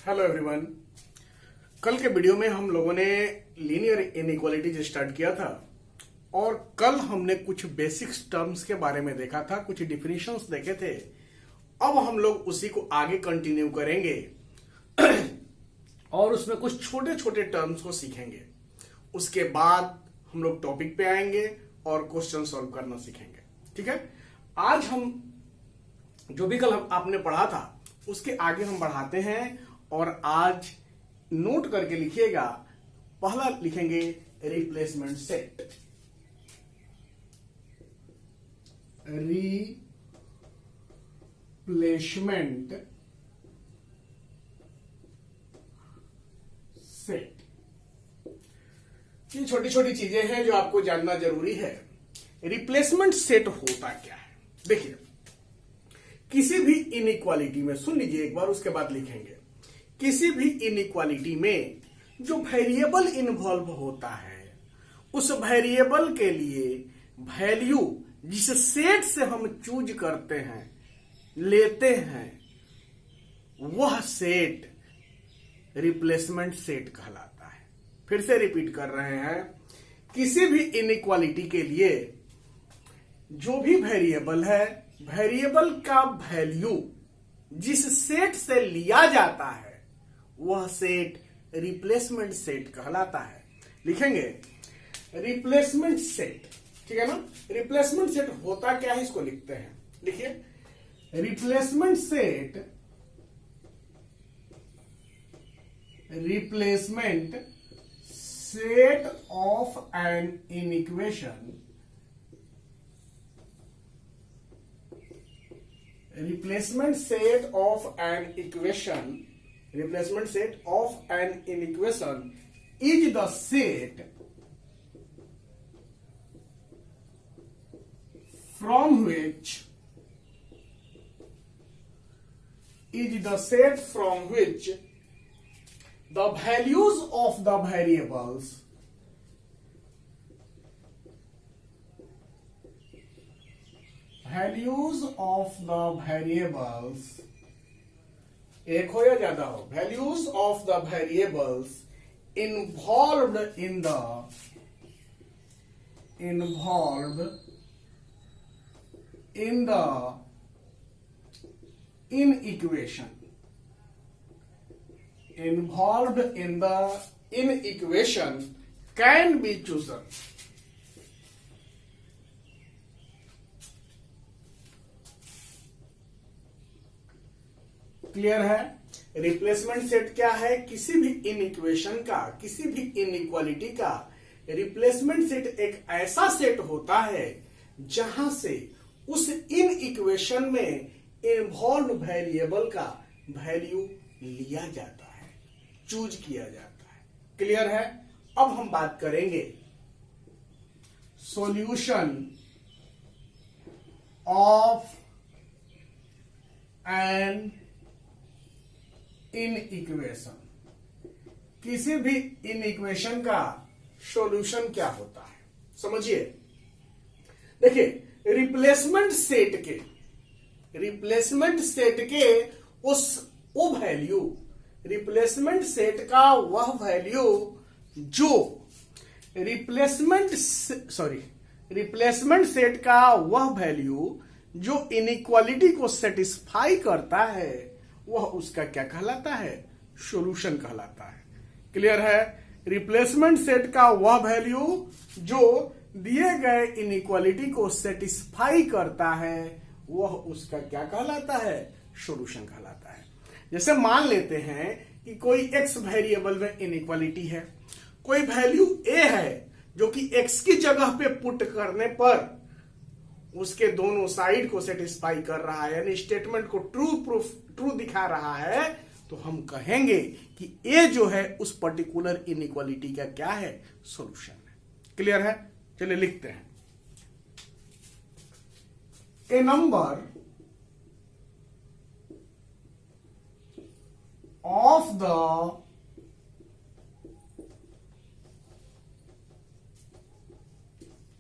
Hello everyone. कल के video में हम लोगों ने लीनियर इनइक्वालिटीज स्टार्ट किया था और कल हमने कुछ बेसिक्स टर्म्स के बारे में देखा था, कुछ डिफिनीशंस देखे थे। अब हम लोग उसी को आगे कंटिन्यू करेंगे और उसमें कुछ छोटे छोटे टर्म्स को सीखेंगे। उसके बाद हम लोग टॉपिक पे आएंगे और क्वेश्चन सॉल्व करना सीखेंगे। ठीक है, आज हम जो भी कल आपने पढ़ा था उसके आगे हम बढ़ाते हैं और आज नोट करके लिखिएगा। पहला लिखेंगे रिप्लेसमेंट सेट। रिप्लेसमेंट सेट, ये छोटी छोटी चीजें हैं जो आपको जानना जरूरी है। रिप्लेसमेंट सेट होता क्या है? देखिए, किसी भी इनइक्वालिटी में, सुन लीजिए एक बार उसके बाद लिखेंगे। किसी भी इनइक्वालिटी में जो वेरिएबल इन्वॉल्व होता है, उस वेरिएबल के लिए वैल्यू जिस सेट से हम चूज करते हैं, लेते हैं, वह सेट रिप्लेसमेंट सेट कहलाता है। फिर से रिपीट कर रहे हैं, किसी भी इनइक्वालिटी के लिए जो भी वेरिएबल है, वेरिएबल का वैल्यू जिस सेट से लिया जाता है वह सेट रिप्लेसमेंट सेट कहलाता है। लिखेंगे रिप्लेसमेंट सेट, ठीक है ना। रिप्लेसमेंट सेट होता क्या है इसको लिखते हैं। लिखिए, replacement set, replacement set of an inequation, replacement set of an equation, replacement set of an inequation is the set from which the values of the variables एक हो या ज्यादा हो, values of the variables involved in the inequation can be chosen. Clear है? Replacement set क्या है? किसी भी इनइक्वेशन का, किसी भी इनइक्वालिटी का रिप्लेसमेंट सेट एक ऐसा सेट होता है जहां से उस इनइक्वेशन में इन्वॉल्व वेरिएबल का वैल्यू लिया जाता है, चूज किया जाता है। क्लियर है? अब हम बात करेंगे सॉल्यूशन ऑफ एन इनइक्वेशन। किसी भी इनइक्वेशन का सॉल्यूशन क्या होता है, समझिए। देखिए, रिप्लेसमेंट सेट के वो वैल्यू, रिप्लेसमेंट सेट का वह वैल्यू जो रिप्लेसमेंट सेट का वह वैल्यू जो इनइक्वालिटी को सेटिस्फाई करता है, वह उसका क्या कहलाता है? सॉल्यूशन कहलाता है। क्लियर है? रिप्लेसमेंट सेट का वह वैल्यू जो दिए गए इनइक्वालिटी को सेटिस्फाई करता है, वह उसका क्या कहलाता है? सॉल्यूशन कहलाता है। जैसे मान लेते हैं कि कोई एक्स वेरिएबल में इनइक्वालिटी है, कोई वैल्यू ए है जो कि एक्स की जगह पे पुट करने पर उसके दोनों साइड को सेटिस्फाई कर रहा है, यानी स्टेटमेंट को ट्रू दिखा रहा है, तो हम कहेंगे कि ए जो है उस पर्टिकुलर इनइक्वालिटी का क्या है? सॉल्यूशन है। क्लियर है? चलिए लिखते हैं। A number of the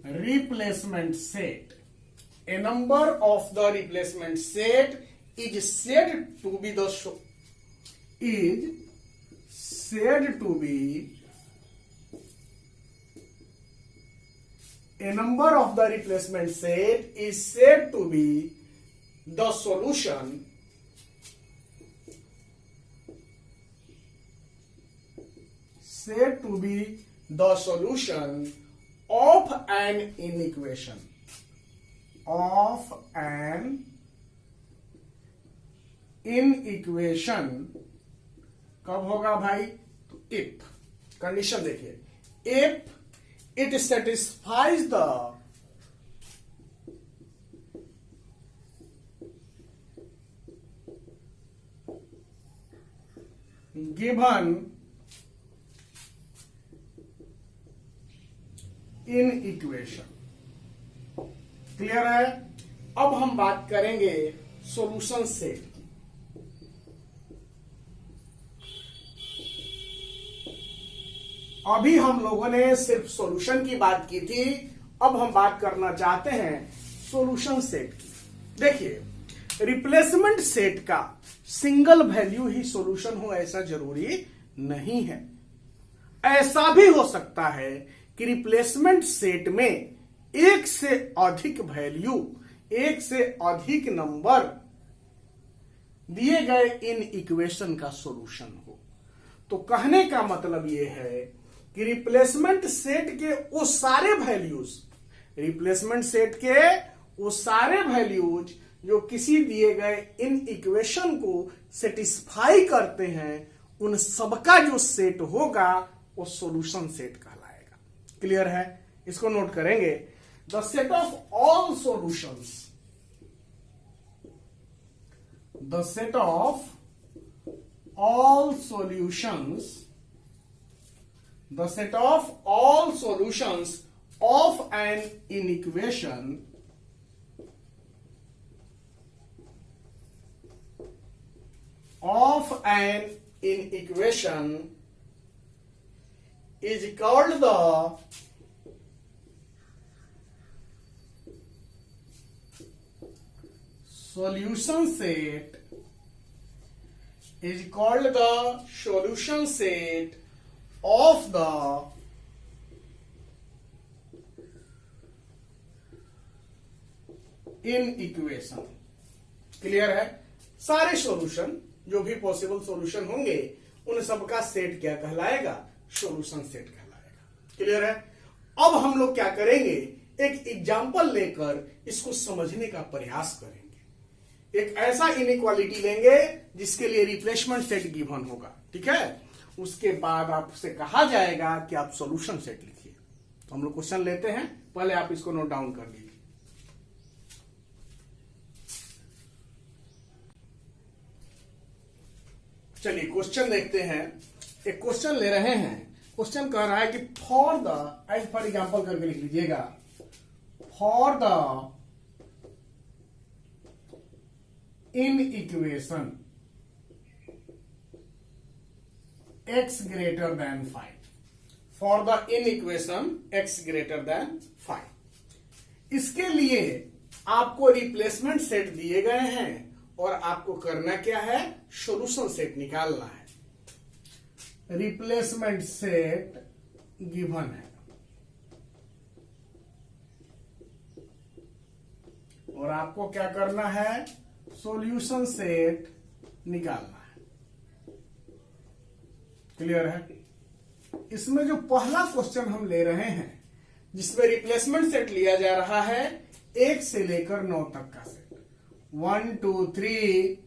replacement set. A number of the replacement set is said to be the is said to be a number of the replacement set is said to be the solution of an inequation कब होगा भाई? तो if, condition देखिए, if it satisfies the given inequation. Clear है? अब हम बात करेंगे सॉल्यूशन सेट की। अभी हम लोगों ने सिर्फ सॉल्यूशन की बात की थी, अब हम बात करना चाहते हैं सॉल्यूशन सेट की। देखिए, रिप्लेसमेंट सेट का सिंगल वैल्यू ही सॉल्यूशन हो ऐसा जरूरी नहीं है। ऐसा भी हो सकता है कि रिप्लेसमेंट सेट में एक से अधिक वैल्यू, एक से अधिक नंबर दिए गए इन इक्वेशन का सॉल्यूशन हो। तो कहने का मतलब यह है कि रिप्लेसमेंट सेट के वो सारे वैल्यूज जो किसी दिए गए इन इक्वेशन को सेटिस्फाई करते हैं, उन सबका जो सेट होगा वो सॉल्यूशन सेट कहलाएगा। क्लियर है? इसको नोट करेंगे। The set of all solutions, the set of all solutions of an inequation is called the solution set of the inequation. Clear है? सारे सॉल्यूशन, जो भी पॉसिबल सॉल्यूशन होंगे, उन सबका सेट क्या कहलाएगा? सॉल्यूशन सेट कहलाएगा। क्लियर है? अब हम लोग क्या करेंगे, एक एग्जांपल लेकर इसको समझने का प्रयास करेंगे। एक ऐसा इनइक्वालिटी लेंगे जिसके लिए रिप्लेसमेंट सेट गिवन होगा। ठीक है? उसके बाद आपसे कहा जाएगा कि आप सॉल्यूशन सेट लिखिए। तो हम लोग क्वेश्चन लेते हैं, पहले आप इसको नोट डाउन कर लीजिए। चलिए क्वेश्चन देखते हैं। एक क्वेश्चन ले रहे हैं। क्वेश्चन कह रहा है कि for the, as for example करके लिख लीजिएगा, for the inequation x greater than 5, for the in equation x greater than 5, इसके लिए आपको रिप्लेसमेंट सेट दिए गए हैं और आपको करना क्या है? सॉल्यूशन सेट निकालना है। रिप्लेसमेंट सेट गिवन है और आपको क्या करना है? सॉल्यूशन सेट निकालना है। क्लियर है? इसमें जो पहला क्वेश्चन हम ले रहे हैं, जिसमें रिप्लेसमेंट सेट लिया जा रहा है 1 से लेकर 9 तक का सेट, 1 2 3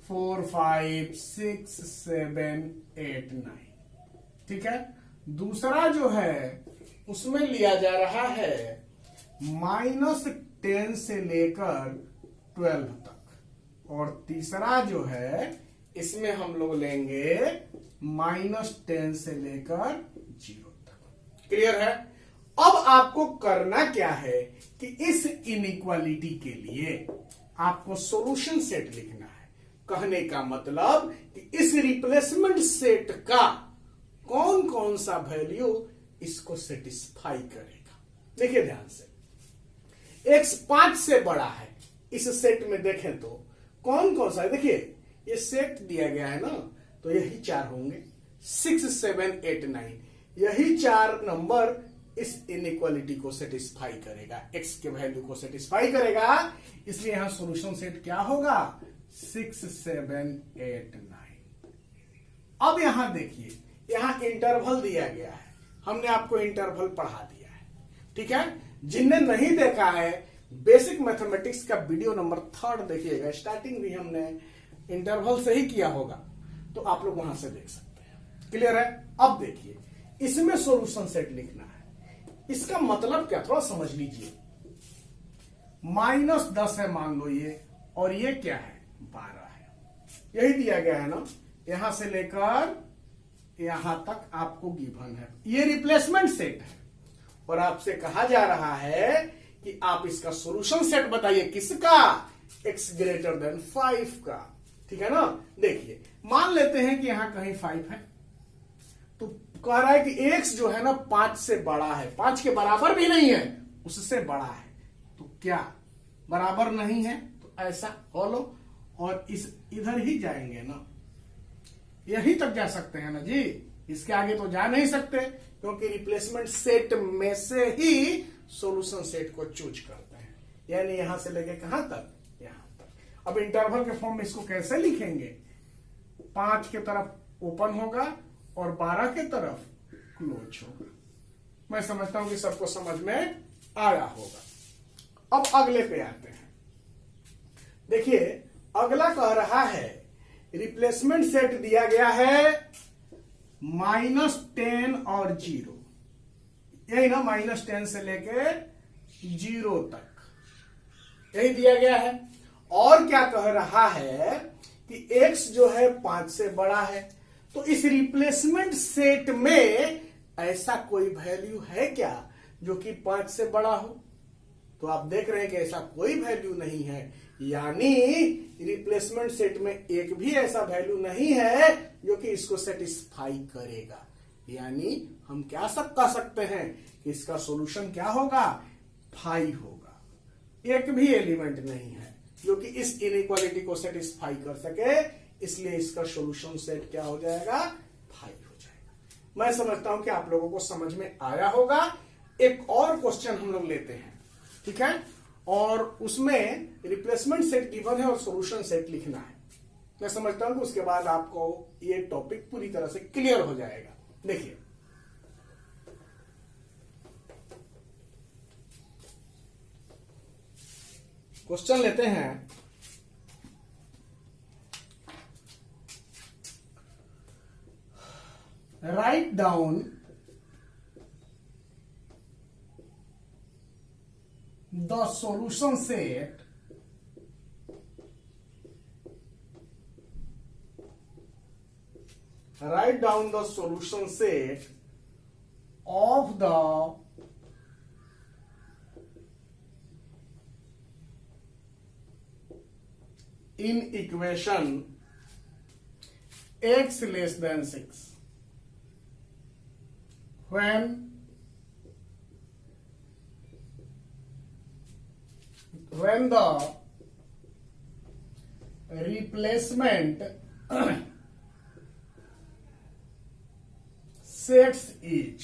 4 5 6 7 8 9। ठीक है? दूसरा जो है उसमें लिया जा रहा है -10 से लेकर 12 तक, और तीसरा जो है इसमें हम लोग लेंगे -10 से लेकर 0 तक। क्लियर है? अब आपको करना क्या है कि इस इनइक्वालिटी के लिए आपको सॉल्यूशन सेट लिखना है। कहने का मतलब कि इस रिप्लेसमेंट सेट का कौन कौन सा वैल्यू इसको सेटिस्फाई करेगा। देखिए ध्यान से, x 5 से बड़ा है। इस सेट में देखें तो कौन कौन सा है? देखिए ये सेट दिया गया है ना, तो यही 4 होंगे, 6, 7, 8, 9, यही 4 नंबर इस इनइक्वालिटी को सेटिस्फाई करेगा, x के वैल्यू को सेटिस्फाई करेगा, इसलिए यहां सॉल्यूशन सेट क्या होगा, 6, 7, 8, 9। अब यहां देखिए, यहां इंटरवल दिया गया है, हमने आपको इंटरवल पढ़ा दिया है, ठीक है। जिनने नहीं देखा है बेसिक मैथमेटिक्स का वीडियो नंबर 3 देखिएगा, स्टार्टिंग भी हमने इंटरवल से ही किया होगा, तो आप लोग वहां से देख सकते हैं। क्लियर है। अब देखिए, इसमें सॉल्यूशन सेट लिखना है, इसका मतलब क्या, थोड़ा समझ लीजिए। -10 है मान लो ये, और ये क्या है, 12 है, यही दिया गया है ना, यहां से लेकर यहां तक आपको गिवन है, ये रिप्लेसमेंट सेट है, और आपसे कहा जा रहा है कि आप इसका सॉल्यूशन सेट बताइए, किसका, x ग्रेटर देन 5 का, ठीक है ना। देखिए, मान लेते हैं कि यहां कहीं 5 है, तो कह रहा है कि x जो है ना 5 से बड़ा है, 5 के बराबर भी नहीं है, उससे बड़ा है, तो क्या बराबर नहीं है, तो ऐसा बोलो, और इस इधर ही जाएंगे ना, यहीं तक जा सकते हैं ना जी, इसके आगे तो जा नहीं सकते, क्योंकि रिप्लेसमेंट सेट में से ही सॉल्यूशन सेट को चूज करते हैं, यानी यहां से लेके कहां तक, यहां तक। अब इंटरवल के फॉर्म में इसको कैसे लिखेंगे, 5 के तरफ ओपन होगा और 12 के तरफ क्लोज होगा। मैं समझता हूं कि सबको समझ में आया होगा। अब अगले पे आते हैं। देखिए, अगला कह रहा है रिप्लेसमेंट सेट दिया गया है -10 और 0, यही ना, -10 से लेके 0 तक, यही दिया गया है। और क्या कह रहा है कि x जो है 5 से बड़ा है, तो इस रिप्लेसमेंट सेट में ऐसा कोई वैल्यू है क्या जो कि 5 से बड़ा हो, तो आप देख रहे हैं कि ऐसा कोई वैल्यू नहीं है, यानी रिप्लेसमेंट सेट में एक भी ऐसा वैल्यू नहीं है जो कि इसको सेटिस्फाई करेगा, यानी हम क्या सब कह सकते हैं कि इसका सॉल्यूशन क्या होगा, 5 होगा। एक भी एलिमेंट नहीं है जो कि इस इनइक्वालिटी को सेटिस्फाई कर सके, इसलिए इसका सॉल्यूशन सेट क्या हो जाएगा, 5 हो जाएगा। मैं समझता हूं कि आप लोगों को समझ में आया होगा। एक और क्वेश्चन हम लोग लेते हैं, ठीक है, और उसमें रिप्लेसमेंट सेट गिवन है और सॉल्यूशन सेट लिखना है। मैं समझता हूं कि उसके बाद आपको ये टॉपिक पूरी तरह से क्लियर हो जाएगा। देखिए, क्वेश्चन लेते हैं, write down the solution set write down the solution set of the in equation x less than 6 when the replacement sets is,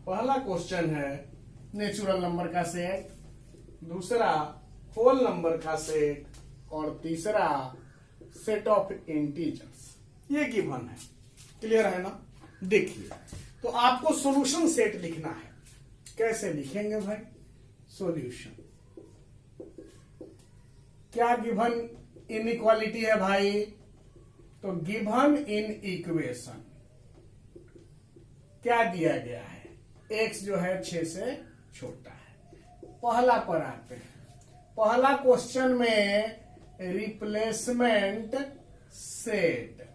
पहला क्वेश्चन है नेचुरल नंबर का सेट, दूसरा होल नंबर का सेट, और तीसरा सेट ऑफ इंटीजर्स, ये given है। Clear है ना। देखिए, तो आपको सॉल्यूशन सेट लिखना है, कैसे लिखेंगे भाई, सॉल्यूशन, क्या गिवन इनइक्वालिटी है भाई, तो गिवन इन इक्वेशन क्या दिया गया है, x जो है 6 से छोटा है। पहला पर आते हैं, पहला क्वेश्चन में रिप्लेसमेंट सेट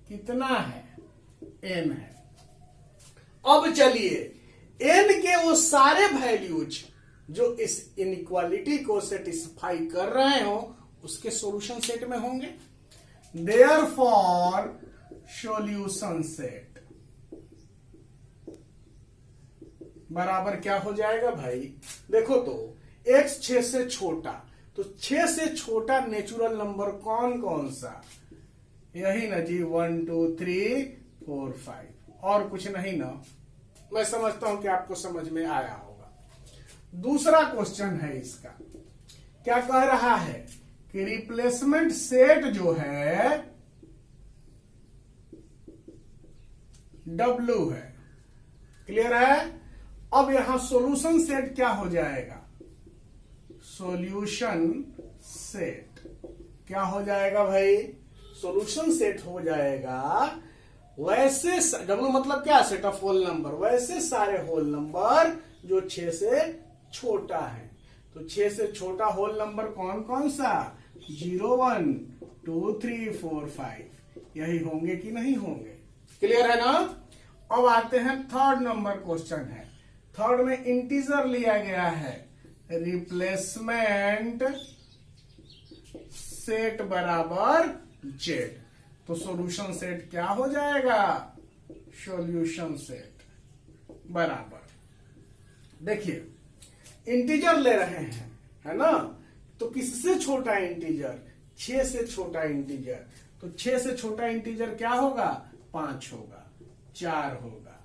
कितना है, n है। अब चलिए, n के वो सारे वैल्यूज जो इस इनइक्वालिटी को सेटिस्फाई कर रहे हो उसके सॉल्यूशन सेट में होंगे। देयरफॉर सॉल्यूशन सेट बराबर क्या हो जाएगा भाई, देखो तो x 6 से छोटा, तो तो 6 से छोटा नेचुरल नंबर कौन कौन सा? यही ना जी, 1 2 3 4 5, और कुछ नहीं ना। मैं समझता हूं कि आपको समझ में आया होगा। दूसरा क्वेश्चन है इसका, क्या कह रहा है कि रिप्लेसमेंट सेट जो है W है। क्लियर है? अब यहां सॉल्यूशन सेट क्या हो जाएगा? सॉल्यूशन सेट क्या हो जाएगा भाई? सॉल्यूशन सेट हो जाएगा वैसे W मतलब क्या? सेट ऑफ होल नंबर, वैसे सारे होल नंबर जो 6 से छोटा है। तो 6 से छोटा होल नंबर कौन कौन सा? 0 1 2 3 4 5 यही होंगे कि नहीं होंगे? क्लियर है ना? अब आते हैं थर्ड नंबर क्वेश्चन है। थर्ड में इंटीजर लिया गया है, रिप्लेसमेंट सेट बराबर Z। तो सॉल्यूशन सेट क्या हो जाएगा? सॉल्यूशन सेट बराबर, देखिए इंटीजर ले रहे हैं, है ना? तो किससे छोटा इंटीजर? 6 से छोटा इंटीजर। तो 6 से छोटा इंटीजर क्या होगा? 5 होगा, 4 होगा,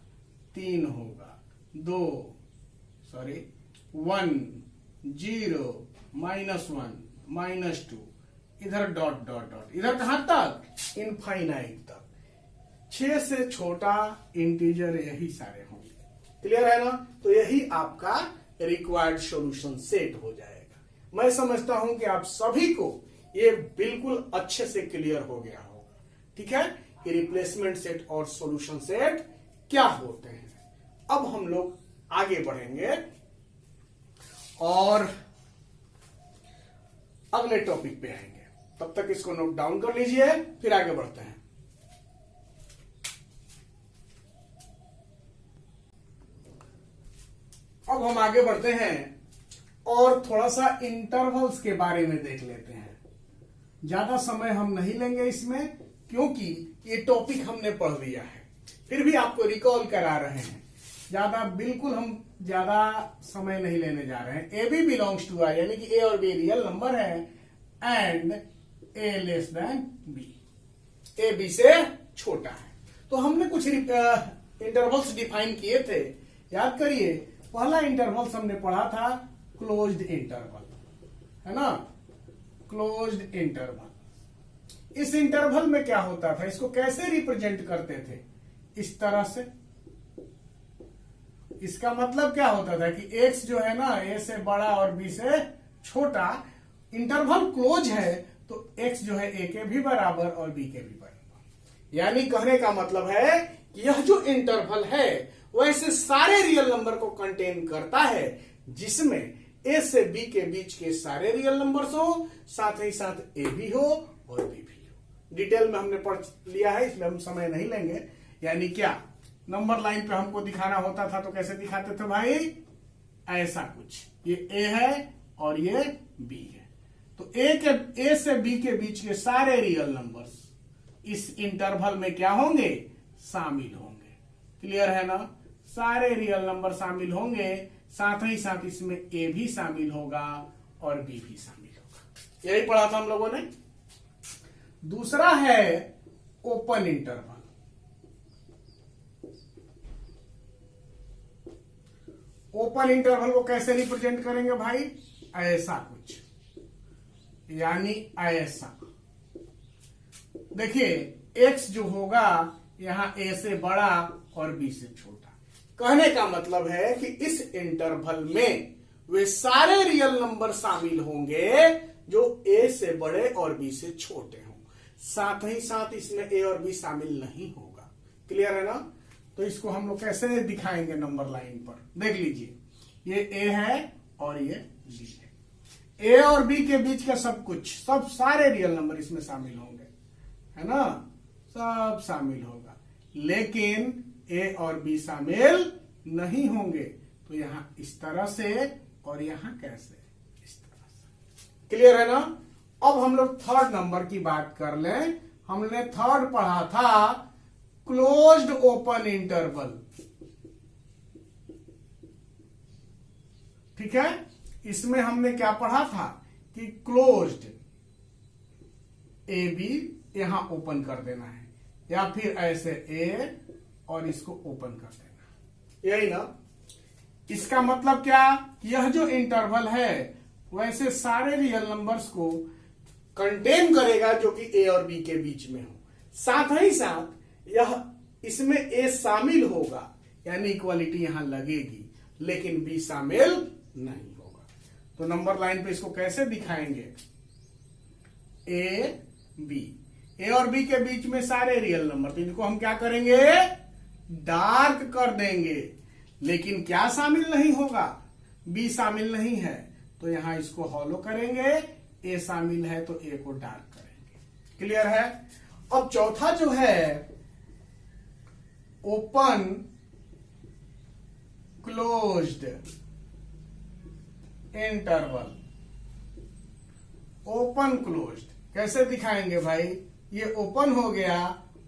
3 होगा, 1 0 -1 -2, इधर डॉट डॉट डॉट, इधर कहां तक? इनफाइनाइट तक। 6 से छोटा इंटीजर यही सारे होंगे। क्लियर है ना? तो यही आपका रिक्वायर्ड सॉल्यूशन सेट हो जाएगा। मैं समझता हूं कि आप सभी को ये बिल्कुल अच्छे से क्लियर हो गया होगा। ठीक है कि रिप्लेसमेंट सेट और सॉल्यूशन सेट क्या होते हैं। अब हम लोग आगे बढ़ेंगे और अगले टॉपिक पे आएंगे। तब तक इसको नोट डाउन कर लीजिए, फिर आगे बढ़ते हैं। अब हम आगे बढ़ते हैं और थोड़ा सा इंटरवल्स के बारे में देख लेते हैं। ज्यादा समय हम नहीं लेंगे इसमें, क्योंकि ये टॉपिक हमने पढ़ लिया है। फिर भी आपको रिकॉल करा रहे हैं, बिल्कुल हम ज्यादा समय नहीं लेने जा रहे हैं। A b belongs to I, यानी कि ए और बी रियल नंबर है, and a less than b, a b से छोटा है। तो हमने कुछ इंटरवल्स डिफाइन किए थे, याद करिए। पहला इंटरवल हमने पढ़ा था क्लोज्ड इंटरवल, है ना? Closed interval. इस इंटरवल में क्या होता था? इसको कैसे रिप्रेजेंट करते थे? इस तरह से। इसका मतलब क्या होता था कि x जो है ना, a से बड़ा और b से छोटा। इंटरवल क्लोज है तो x जो है a के भी बराबर और b के भी बराबर। यानी कहने का मतलब है कि यह जो इंटरवल है वैसे सारे रियल नंबर को कंटेन करता है, जिसमें a से b के बीच के सारे रियल नंबर्स हो, साथ ही साथ a भी हो और b भी हो। डिटेल में हमने पढ़ लिया है, इसलिए हम समय नहीं लेंगे। यानी क्या, नंबर लाइन पे हमको दिखाना होता था तो कैसे दिखाते थे भाई? ऐसा कुछ, ये a है और ये b है। तो a से b के बीच के सारे रियल नंबर्स इस इंटरवल में क्या होंगे? शामिल होंगे। क्लियर है ना? सारे रियल नंबर शामिल होंगे, साथ ही साथ इसमें a भी शामिल होगा और b भी शामिल होगा। यही पढ़ा था हम लोगों ने। दूसरा है ओपन इंटरवल। ओपन इंटरवल को कैसे रिप्रेजेंट करेंगे भाई? ऐसा कुछ, यानी ऐसा। देखिए x जो होगा यहां a से बड़ा और b से छोटा। कहने का मतलब है कि इस इंटरवल में वे सारे रियल नंबर शामिल होंगे जो a से बड़े और b से छोटे हों, साथ ही साथ इसमें a और b शामिल नहीं होगा। क्लियर है ना? तो इसको हम लोग कैसे दिखाएंगे नंबर लाइन पर? देख लीजिए, ये a है और ये b है। a और b के बीच का सब कुछ, सब सारे रियल नंबर इसमें शामिल होंगे, है ना? सब शामिल होगा, लेकिन a और b शामिल नहीं होंगे। तो यहां इस तरह से और यहां कैसे? इस तरह से। क्लियर है ना? अब हम लोग थर्ड नंबर की बात कर लें। हमने थर्ड पढ़ा था क्लोज्ड ओपन इंटरवल। ठीक है, इसमें हमने क्या पढ़ा था कि क्लोज्ड ए बी यहां ओपन कर देना है, या फिर ऐसे ए और इसको ओपन कर देना, यही ना। इसका मतलब क्या, यह जो इंटरवल है वैसे सारे रियल नंबर्स को कंटेन करेगा जो कि ए और बी के बीच में हो, साथ ही साथ यह इसमें ए शामिल होगा, यानी इक्वालिटी यहां लगेगी, लेकिन बी शामिल नहीं होगा। तो नंबर लाइन पे इसको कैसे दिखाएंगे, ए बी, ए और बी के बीच में सारे रियल नंबर, तो इनको हम क्या करेंगे, डार्क कर देंगे, लेकिन क्या शामिल नहीं होगा, बी शामिल नहीं है, तो यहां इसको हॉलो करेंगे, ए शामिल है तो ए को डार्क करेंगे। क्लियर है। अब चौथा जो है open closed interval, open closed कैसे दिखाएंगे भाई, ये ओपन हो गया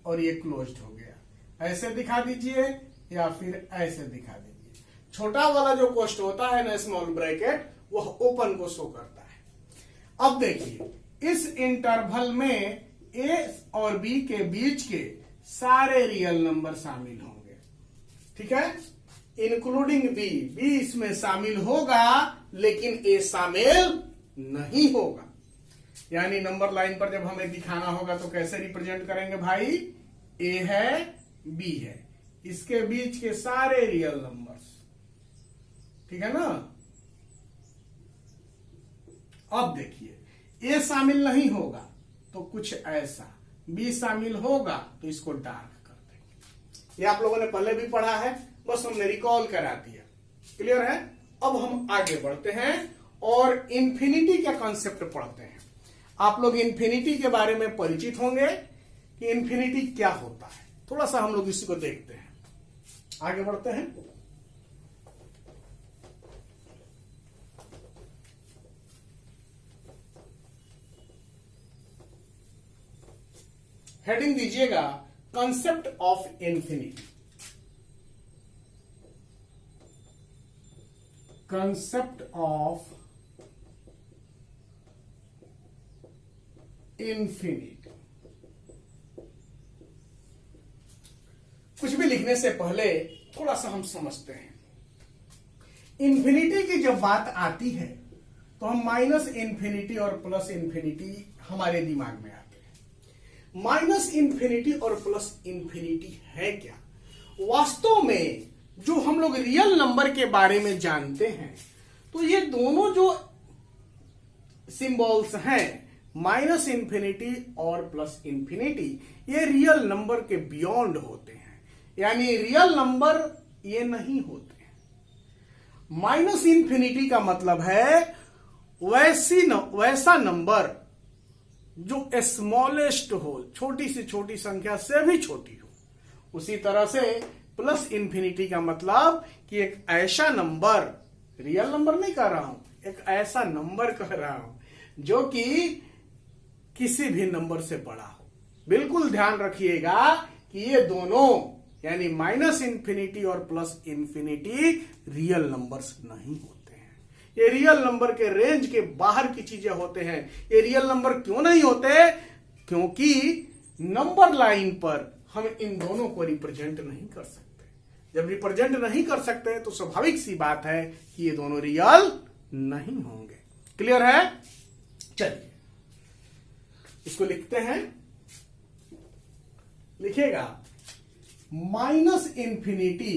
और ये क्लोज्ड हो गया, ऐसे दिखा दीजिए या फिर ऐसे दिखा दीजिए। छोटा वाला जो कोष्ट होता है ना, स्मॉल ब्रैकेट, वह ओपन को शो करता है। अब देखिए इस इंटरवल में ए और बी के बीच के सारे रियल नंबर शामिल होंगे, ठीक है, इंक्लूडिंग बी, बी इसमें शामिल होगा लेकिन ए शामिल नहीं होगा। यानी नंबर लाइन पर जब हमें दिखाना होगा तो कैसे रिप्रेजेंट करेंगे भाई, ए है बी है, इसके बीच के सारे रियल नंबर्स, ठीक है ना। अब देखिए ए शामिल नहीं होगा तो कुछ ऐसा, बी शामिल होगा तो इसको डार्क कर देंगे। ये आप लोगों ने पहले भी पढ़ा है, बस हमने रिकॉल करा दिया। क्लियर है। अब हम आगे बढ़ते हैं और इंफिनिटी का कॉन्सेप्ट पढ़ते हैं। आप लोग इंफिनिटी के बारे में परिचित होंगे कि इंफिनिटी क्या होता है, थोड़ा सा हम लोग इसी को देखते हैं, आगे बढ़ते हैं। हेडिंग दीजिएगा concept of infinity, concept of infinity. कुछ भी लिखने से पहले थोड़ा सा हम समझते हैं। इंफिनिटी की जब बात आती है तो हम माइनस इंफिनिटी और प्लस इंफिनिटी हमारे दिमाग में आते हैं। माइनस इंफिनिटी और प्लस इंफिनिटी है क्या? वास्तव में जो हम लोग रियल नंबर के बारे में जानते हैं तो ये दोनों जो सिंबल्स हैं, माइनस इंफिनिटी और प्लस इंफिनिटी, ये रियल नंबर के बियॉन्ड होते हैं, यानी रियल नंबर ये नहीं होते। माइनस इंफिनिटी का मतलब है वैसा नंबर जो स्मॉलेस्ट हो, छोटी से छोटी संख्या से भी छोटी हो। उसी तरह से प्लस इंफिनिटी का मतलब कि एक ऐसा नंबर, रियल नंबर नहीं कह रहा हूं, एक ऐसा नंबर कह रहा हूं जो कि किसी भी नंबर से बड़ा हो। बिल्कुल ध्यान रखिएगा कि ये दोनों यानी माइनस इंफिनिटी और प्लस इंफिनिटी रियल नंबर्स नहीं होते हैं। ये रियल नंबर के रेंज के बाहर की चीजें होते हैं। ये रियल नंबर क्यों नहीं होते? क्योंकि नंबर लाइन पर हम इन दोनों को रिप्रेजेंट नहीं कर सकते। जब रिप्रेजेंट नहीं कर सकते तो स्वाभाविक सी बात है कि ये दोनों रियल नहीं होंगे। क्लियर है? चलिए इसको लिखते हैं। लिखिएगा minus infinity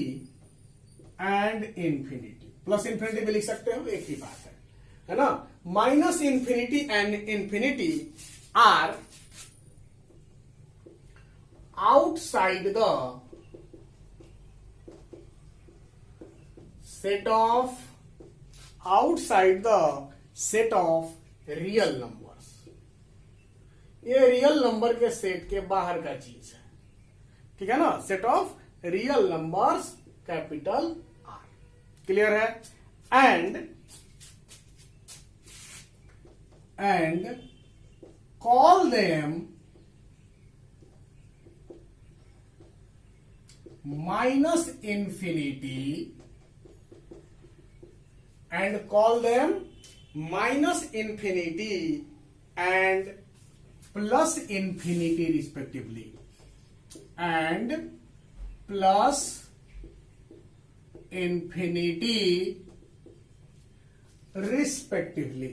and infinity. Plus infinity भी लिख सकते हो, एक ही बात है ना। Minus infinity and infinity are outside the set of real numbers। ये रियल नंबर के सेट के बाहर का चीज है, ठीक है ना। Set of real numbers capital R. Clear है? And call them minus infinity and call them minus infinity and plus infinity respectively, and plus infinity respectively.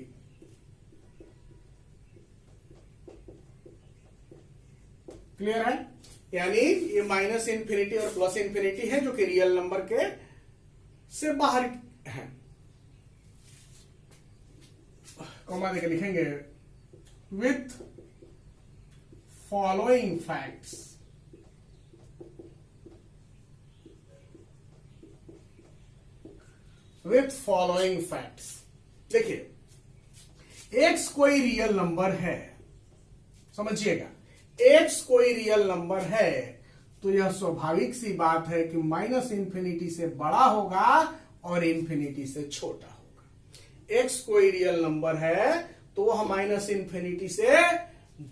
Clear है? यानी ये माइनस इंफिनिटी और प्लस इंफिनिटी है जो कि रियल नंबर के से बाहर है। कॉमा देकर लिखेंगे with following facts, with following facts. देखिए एक्स कोई रियल नंबर है, समझिएगा, एक्स कोई रियल नंबर है तो यह स्वाभाविक सी बात है कि माइनस इंफिनिटी से बड़ा होगा और इंफिनिटी से छोटा होगा। एक्स कोई रियल नंबर है तो वह माइनस इंफिनिटी से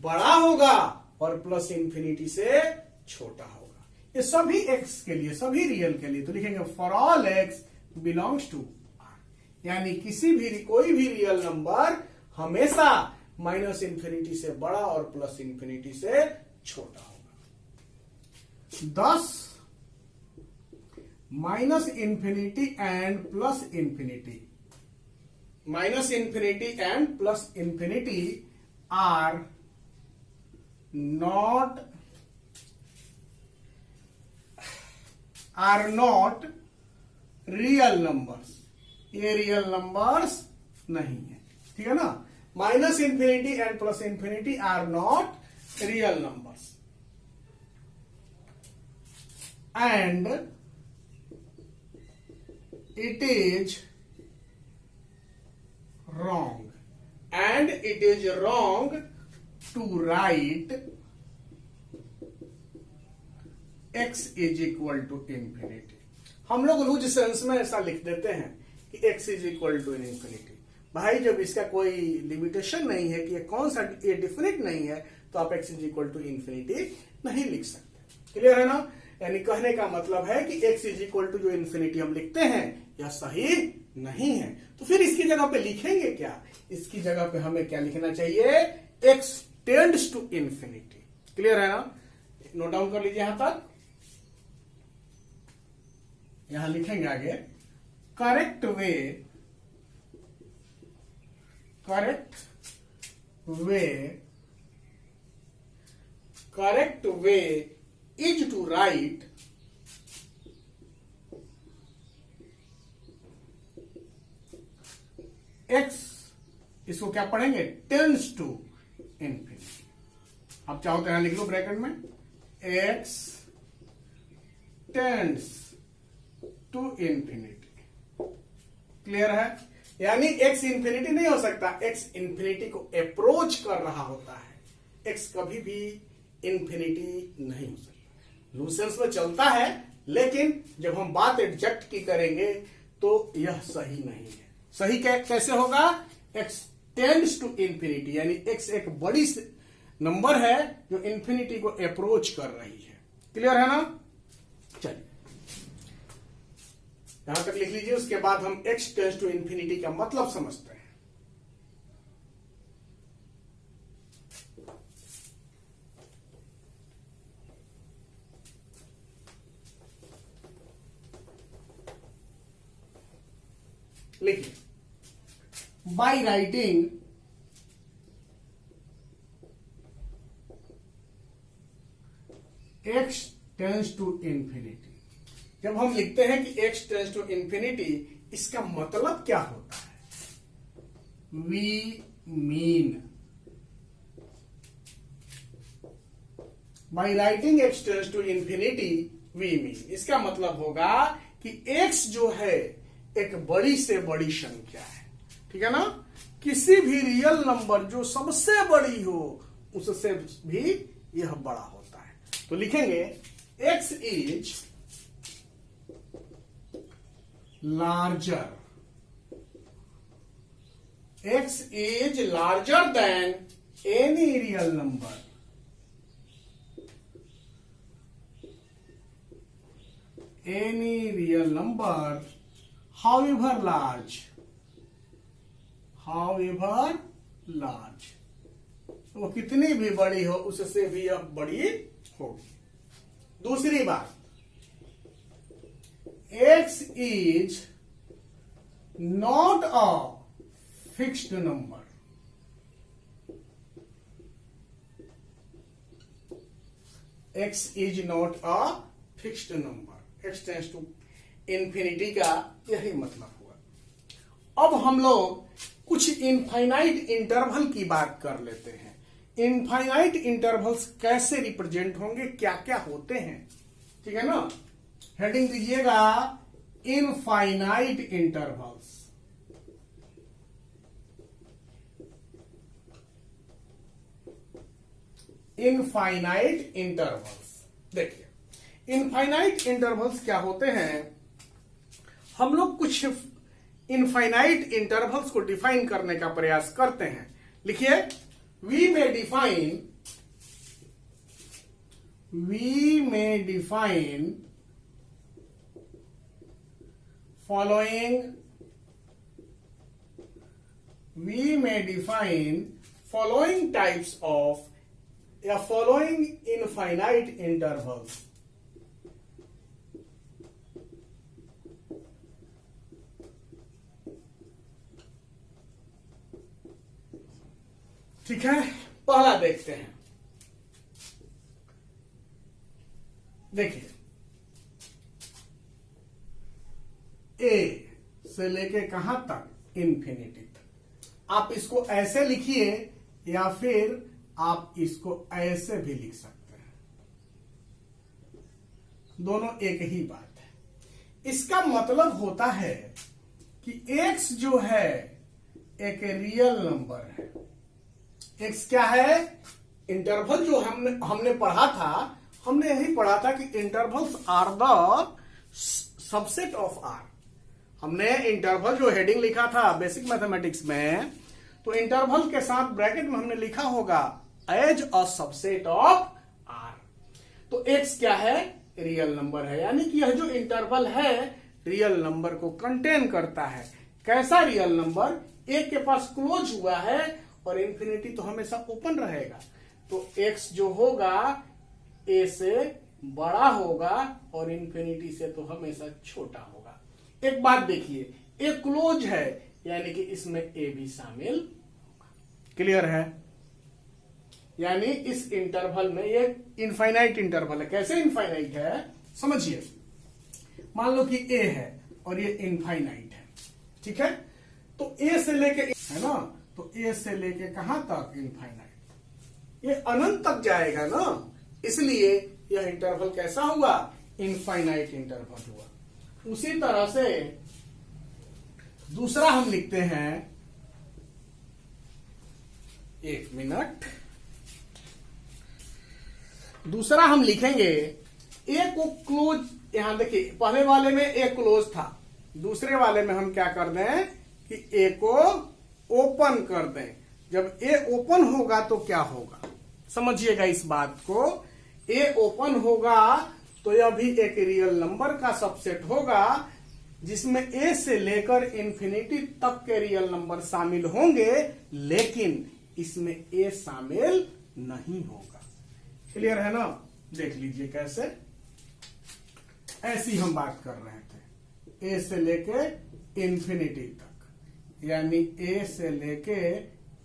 बड़ा होगा और प्लस इंफिनिटी से छोटा होगा। ये सभी एक्स के लिए, सभी रियल के लिए। तो लिखेंगे for all x belongs to R, यानी कोई भी रियल नंबर हमेशा माइनस इंफिनिटी से बड़ा और प्लस इंफिनिटी से छोटा होगा। thus minus infinity and plus infinity, minus infinity and plus infinity are not real numbers. ये रियल नंबर्स नहीं है, ठीक है ना। Minus infinity and plus infinity are not real numbers and it is wrong, and it is wrong to write x is equal to infinity। हम लोग loose sense में ऐसा लिख देते हैं कि x is equal to infinity। भाई जब इसका कोई लिमिटेशन नहीं है कि ये कौन सा, ये डिफिनिट नहीं है, तो आप x is equal to infinity नहीं लिख सकते। क्लियर है ना। यानी कहने का मतलब है कि x इज इक्वल टू जो इन्फिनिटी हम लिखते हैं यह सही नहीं है। तो फिर इसकी जगह पे लिखेंगे क्या? इसकी जगह पे हमें क्या लिखना चाहिए? x tends to infinity. Clear है ना। नोट डाउन कर लीजिए यहां तक। यहां लिखेंगे आगे correct way is to write x, इसको क्या पढ़ेंगे? Tends to infinity. आप चाहो तो यहां लिख लो ब्रैकेट में x tends to infinity. Clear है। यानी x इंफिनिटी नहीं हो सकता, x इंफिनिटी को अप्रोच कर रहा होता है। x कभी भी इंफिनिटी नहीं हो सकता। लूसेंस में चलता है, लेकिन जब हम बात एग्जैक्ट की करेंगे तो यह सही नहीं है। सही कैसे होगा? x टेंड्स टू इंफिनिटी, यानी x एक बड़ी नंबर है जो इंफिनिटी को अप्रोच कर रही है। क्लियर है ना। चलिए यहां तक लिख लीजिए। उसके बाद हम x टेंड्स टू इंफिनिटी का मतलब समझते हैं। लिखिए by writing x tends to infinity. जब हम लिखते हैं कि x टेंड्स टू इंफिनिटी, इसका मतलब क्या होता है? We mean by writing x tends to infinity, we mean, इसका मतलब होगा कि x जो है एक बड़ी से बड़ी संख्या है। ठीक है ना। किसी भी रियल नंबर जो सबसे बड़ी हो उससे भी यह बड़ा होता है। तो लिखेंगे x is larger, x is larger than any real number, however how ever large, वो कितनी भी बड़ी हो उससे भी अब बड़ी होगी। दूसरी बात, x is not a fixed number. x is not a fixed number, x tends to infinity का यही मतलब हुआ। अब हम लोग कुछ इनफाइनाइट इंटरवल की बात कर लेते हैं। इनफाइनाइट इंटरवल्स कैसे रिप्रेजेंट होंगे, क्या क्या होते हैं, ठीक है ना। हेडिंग दीजिएगा इनफाइनाइट इंटरवल्स। इनफाइनाइट इंटरवल्स, देखिए इनफाइनाइट इंटरवल्स क्या होते हैं। हम लोग कुछ इनफाइनाइट इंटरवल्स को डिफाइन करने का प्रयास करते हैं। लिखिए, we may define following types of following infinite intervals। ठीक है, पहला देखते हैं। देखिए, ए से लेके कहां तक, इंफिनिटी तक। आप इसको ऐसे लिखिए या फिर आप इसको ऐसे भी लिख सकते हैं, दोनों एक ही बात है। इसका मतलब होता है कि x जो है एक रियल नंबर है। x क्या है, इंटरवल जो हमने पढ़ा था, हमने यही पढ़ा था कि intervals are the subset of R. हमने इंटरवल जो हेडिंग लिखा था बेसिक मैथमेटिक्स में, तो इंटरवल के साथ ब्रैकेट में हमने लिखा होगा as a subset of R. तो x क्या है, रियल नंबर है, यानी कि यह जो इंटरवल है रियल नंबर को कंटेन करता है। कैसा रियल नंबर, एक के पास क्लोज हुआ है और इंफिनिटी तो हमेशा ओपन रहेगा। तो x जो होगा a से बड़ा होगा और इंफिनिटी से तो हमेशा छोटा होगा। एक बात देखिए, a क्लोज है यानी कि इसमें a भी शामिल होगा। क्लियर है, यानी इस इंटरवल में ये इनफाइनाइट इंटरवल है। कैसे इनफाइनाइट है समझिए, मान लो कि a है और ये इनफाइनाइट है, ठीक है। तो a से लेके, है ना, तो a से लेके कहां तक, इनफाइनाइट, ये अनंत तक जाएगा ना, इसलिए यह इंटरवल कैसा हुआ, इनफाइनाइट इंटरवल हुआ। उसी तरह से दूसरा हम लिखते हैं, एक मिनट, दूसरा हम लिखेंगे ए को क्लोज। यहां देखिए, पहले वाले में ए क्लोज था, दूसरे वाले में हम क्या कर दें कि ए को ओपन कर दें। जब ए ओपन होगा तो क्या होगा, समझिएगा इस बात को। ए ओपन होगा तो यह भी एक रियल नंबर का सबसेट होगा, जिसमें ए से लेकर इंफिनिटी तक के रियल नंबर शामिल होंगे, लेकिन इसमें ए शामिल नहीं होगा। क्लियर है ना, देख लीजिए कैसे, ऐसी हम बात कर रहे थे, ए से लेके इंफिनिटी तक, यानी ए से लेके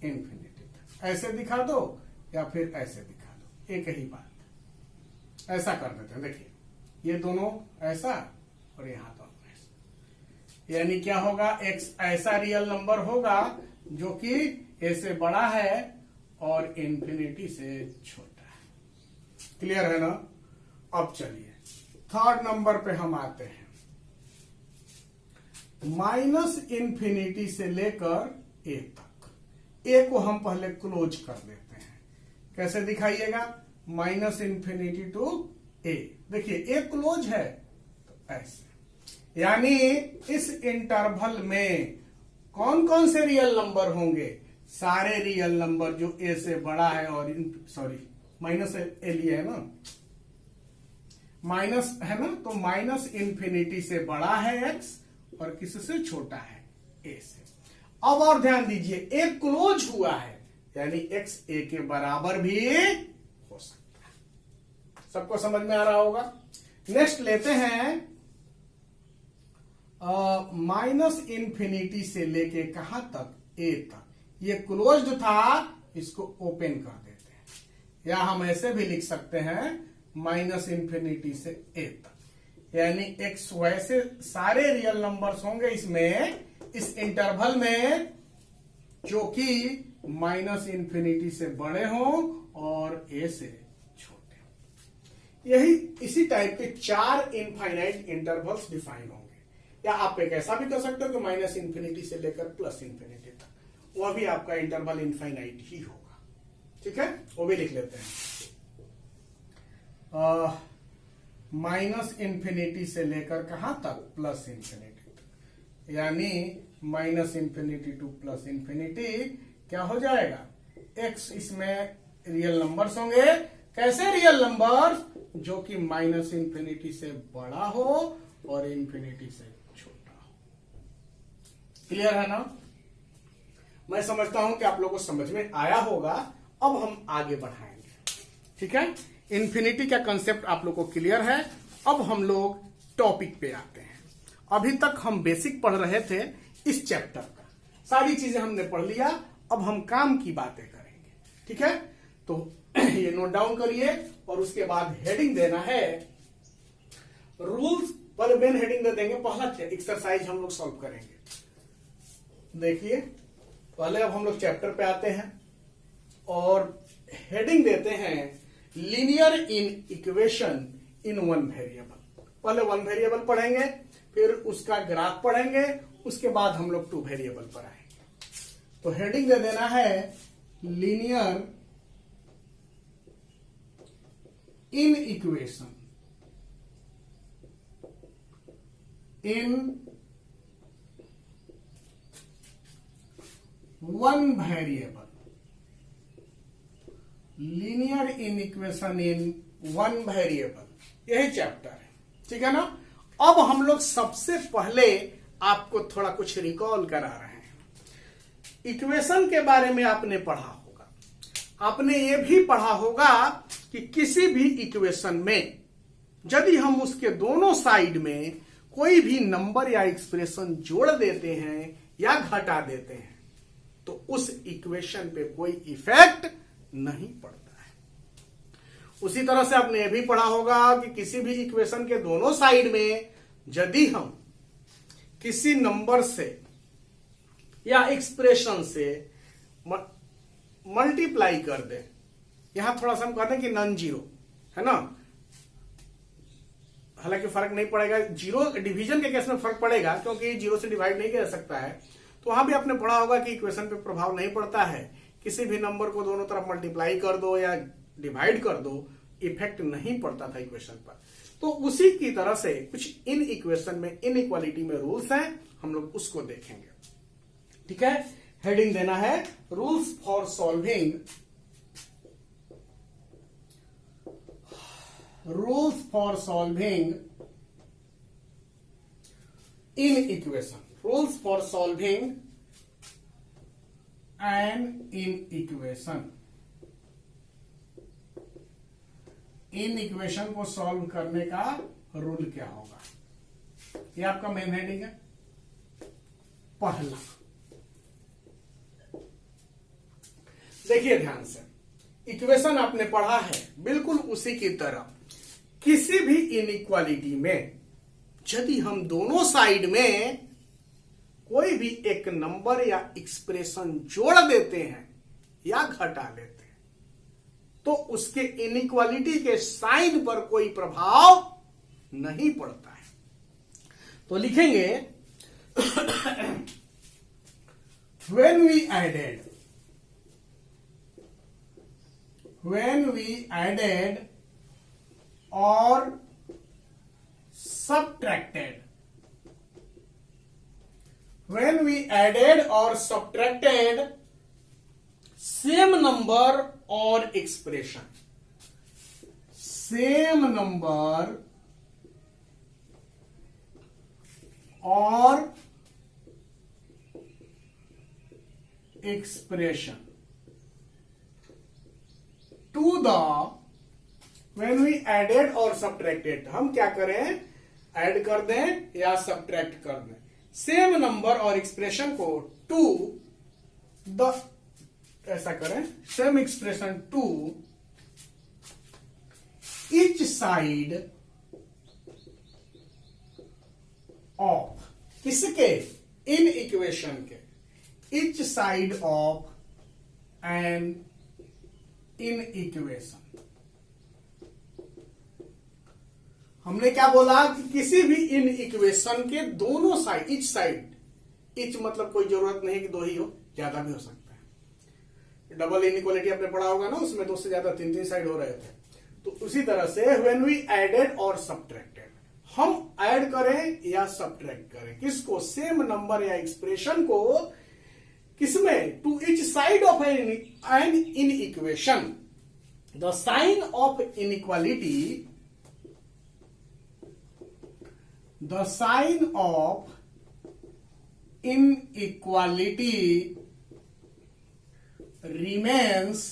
इंफिनिटी तक। ऐसे दिखा दो या फिर ऐसे दिखा दो, एक ही बात। ऐसा कर देते हैं, देखिए ये दोनों ऐसा और यहां दोनों ऐसा, यानी क्या होगा, एक्स ऐसा रियल नंबर होगा जो कि ए से बड़ा है और इंफिनिटी से छोटा है। क्लियर है ना। अब चलिए थर्ड नंबर पे हम आते हैं, माइनस इंफिनिटी से लेकर ए तक। ए को हम पहले क्लोज कर देते हैं, कैसे दिखाइएगा, माइनस इंफिनिटी टू ए। देखिए ए क्लोज है तो ऐसे, यानी इस इंटरवल में कौन कौन से रियल नंबर होंगे, सारे रियल नंबर जो ए से बड़ा है और सॉरी माइनस ए लिया है ना, माइनस है ना, तो माइनस इंफिनिटी से बड़ा है एक्स और किससे छोटा है, ए से। अब और ध्यान दीजिए, ए क्लोज हुआ है यानी x a के बराबर भी हो सकता है। सबको समझ में आ रहा होगा। नेक्स्ट लेते हैं माइनस इन्फिनिटी से लेके कहां तक, a तक। ये क्लोज्ड था, इसको ओपन कर देते हैं, या हम ऐसे भी लिख सकते हैं माइनस इन्फिनिटी से a तक, यानी x वैसे सारे रियल नंबर्स होंगे इसमें, इस इंटरवल में, जो कि माइनस इन्फिनिटी से बड़े हों और a से छोटे हों। यही इसी टाइप के 4 इनफाइनाइट इंटरवल्स डिफाइन होंगे। या आप एक ऐसा भी कर सकते हो कि माइनस इन्फिनिटी से लेकर प्लस इन्फिनिटी तक, वह भी आपका इंटरवल इनफाइनाइट ही होगा। ठीक है, वो भी लिख लेते हैं। माइनस इन्फिनिटी से लेकर कहां तक, प्लस इन्फिनिटी तक, यानी minus infinity two plus infinity क्या हो जाएगा, x इसमें रियल नंबर्स होंगे। कैसे रियल नंबर्स, जो कि माइनस इन्फिनिटी से बड़ा हो और इन्फिनिटी से छोटा हो। क्लियर है ना? मैं समझता हूं कि आप लोगों को समझ में आया होगा। अब हम आगे बढ़ाएंगे। ठीक है, इन्फिनिटी का कंसेप्ट आप लोग को क्लियर है। अब हम लोग टॉपिक पे आते हैं। अभी तक हम बेसिक पढ़ रहे थे इस चैप्टर का, सारी चीजें हमने पढ़ लिया। अब हम काम की बातें करेंगे। ठीक है, तो ये नोट डाउन करिए और उसके बाद हेडिंग देना है रूल्स। पर मेन हेडिंग दे देंगे, पहला एक्सरसाइज हम लोग सॉल्व करेंगे। देखिए, पहले अब हम लोग चैप्टर पे आते हैं और हेडिंग देते हैं linear in equation in one variable. पहले वन वेरिएबल पढ़ेंगे, फिर उसका ग्राफ पढ़ेंगे, उसके बाद हम लोग 2 वेरिएबल पर आएंगे। तो हेडिंग दे देना है linear in equation in one variable. Linear in equation in one variable, यही चैप्टर है। ठीक है ना? अब हम लोग सबसे पहले आपको थोड़ा कुछ रिकॉल करा रहे हैं। इक्वेशन के बारे में आपने पढ़ा होगा, आपने ये भी पढ़ा होगा कि किसी भी इक्वेशन में यदि हम उसके दोनों साइड में कोई भी नंबर या एक्सप्रेशन जोड़ देते हैं या घटा देते हैं तो उस इक्वेशन पे कोई इफेक्ट नहीं पड़ता है। उसी तरह से आपने ये भी पढ़ा होगा कि किसी भी इक्वेशन के दोनों साइड में यदि हम किसी नंबर से या एक्सप्रेशन से मल्टीप्लाई कर दे, यहां थोड़ा सा हम कहते हैं कि नॉन जीरो है ना, हालांकि फर्क नहीं पड़ेगा, जीरो डिवीजन के केस में फर्क पड़ेगा क्योंकि जीरो से डिवाइड नहीं किया जा सकता है। तो वहां भी आपने पढ़ा होगा कि इक्वेशन पे प्रभाव नहीं पड़ता है, किसी भी नंबर को दोनों तरफ मल्टीप्लाई कर दो या डिवाइड कर दो, इफेक्ट नहीं पड़ता था इक्वेशन पर। तो उसी की तरह से कुछ इन इक्वेशन में इनइक्वालिटी में रूल्स हैं, हम लोग उसको देखेंगे। ठीक है, हेडिंग देना है rules for solving in equation, rules for solving an inequation। In equation को सॉल्व करने का रूल क्या होगा, ये आपका मेन हेडिंग है। पहला देखिए ध्यान से, इक्वेशन आपने पढ़ा है बिल्कुल उसी की तरह। किसी भी इनइक्वालिटी में यदि हम दोनों साइड में कोई भी एक नंबर या एक्सप्रेशन जोड़ देते हैं या घटा लेते हैं तो उसके इनइक्वालिटी के साइन पर कोई प्रभाव नहीं पड़ता है। तो लिखेंगे when we added or subtracted same number or expression, same number or expression to the when we added or subtracted, हम क्या करें, ऐड कर दें या सब्ट्रैक्ट कर दें सेम नंबर और एक्सप्रेशन को टू द, ऐसा करें, same expression to each side of, किसके, इन इक्वेशन के, each side of an inequation. हमने क्या बोला कि किसी भी इन इक्वेशन के दोनों साइड, ईच साइड, ईच मतलब कोई जरूरत नहीं कि दो ही हो, ज्यादा भी हो सकता है। डबल इनइक्वालिटी आपने पढ़ा होगा ना, उसमें दो से ज्यादा तीन तीन साइड हो रहे थे। तो उसी तरह से व्हेन वी एडेड और सब्ट्रैक्टेड, हम ऐड करें या सब्ट्रैक्ट करें, किसको, सेम नंबर या एक्सप्रेशन को, किसमें, to each side of an inequation, the sign of inequality, the sign of inequality remains